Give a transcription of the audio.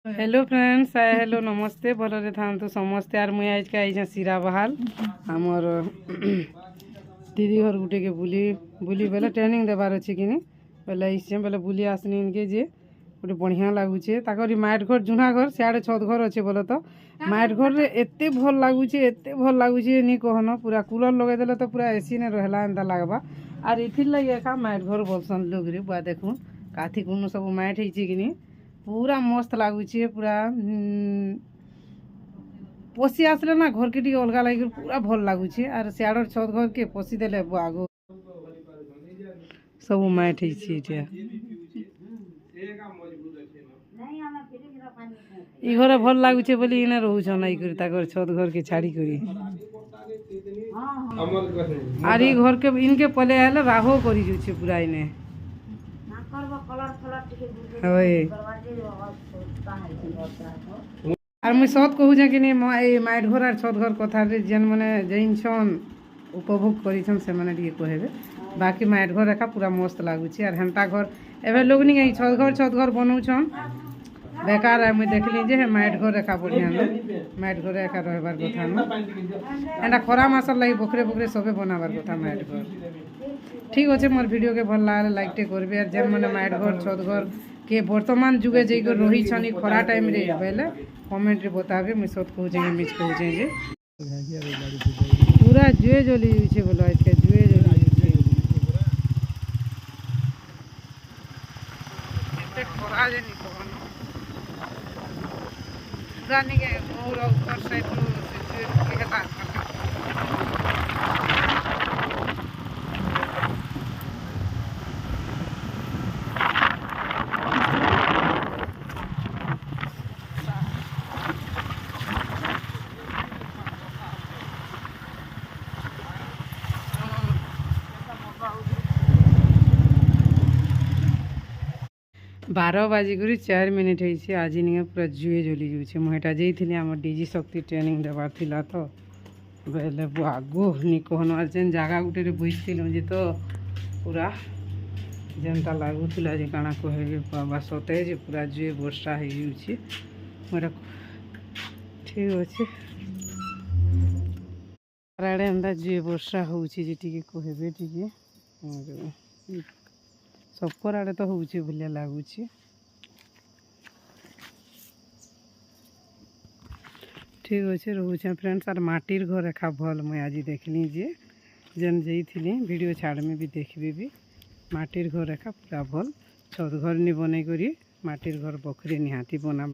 hello friends आए hello नमस्ते भलरे था समस्ते आर मुई आज के आई सीरा बहाल आमर दीदी घर गुटे के बुली बुली बेले ट्रेनिंग देवार अच्छे कि बेले आइसे बेले बुली आसनी इनके जे गोटे बढ़िया लगुचे ताकरी माइट घर जुना घर सियाड़े छत घर अच्छे बोले तो माइट घर रे एते भल लगुचे एते भल लगुचे नी कहन पूरा कूलर लगे देले तो पूरा एसी ने रहला एंता लगबा आर इथिर लगे एका माइट घर बोलसन लोग रे बुआ देखूँ काथी कुनु सब माइट होइचे कि पूरा मस्त लगुचे पूरा पशि आसले ना घर के टी अलग लगे पूरा भल लगुचे आर सियाड़र छत घर के पशि देले आगो सब माइट ई घरे भल लगुचे बोली इने रहउछन नहीं करी ताकर छत घर के छाड़ी करी आर ई घर के इनके पले आले राहो करी जुचे पूरा इने আর মুই সত কহুছে কি এই মাইট ঘর আর ছত ঘর কথা যেন মানে যেইছন উপভোগ করিছন সেমানে টিকে কহেবে বাকি মাইট ঘর একা পুরা মস্ত লাগুছে আর হেন্তা ঘর এবে লোক নি এই ছত ঘর বনাউছন বেকার মুই দেখলি যে মাইট ঘর একা বঢ়িয়া না মাইট ঘরে একা রহবার কথা না এটা খরা মাসর লাগি বকরে বকরে সবে বনাবার কথা মাইট ঘর ঠিক আছে মোর ভিডিও के भल लागले लाइकटे करबे और जेन माने माइट घर छत घर के वर्तमान जुगे जई कर रही छनी खरा टाइम रे बेले कमेंट रे बताबे मैं सत कहू जे मिस कहू जे पूरा जुए जली छै बोलो आज के जुए जली छै एते खरा जे नी कोन पूरा नी के और ऊपर साइड से जुए के ता बारह बाजिक 4 मिनिट होइए आज नहीं पूरा जुए जली जाऊे मुझे जाइए आम डीजी शक्ति ट्रेनिंग देवार थिला तो बेले आगो नी कहनार जेन जगह गुटे बसलु जे तो पूरा जेनता लगुला जे काଣା कहे बाबा सते जे पूरा जुए वर्षा हो जाऊे मोर ठीक अच्छे आड़े एंता जुए वर्षा होची जे टिके कहबे टिके सबकर आड़े तो होची भलिया लगुच ठीक अच्छे रोचे फ्रेंड्स आर माटिर घर एका भल मुझे आज देखली जे जेन जाइली वीडियो छाड़ में भी देखबे भी माटिर घर एका पूरा भल छत घर नहीं बन करी माटिर घर बखरी निहाती बना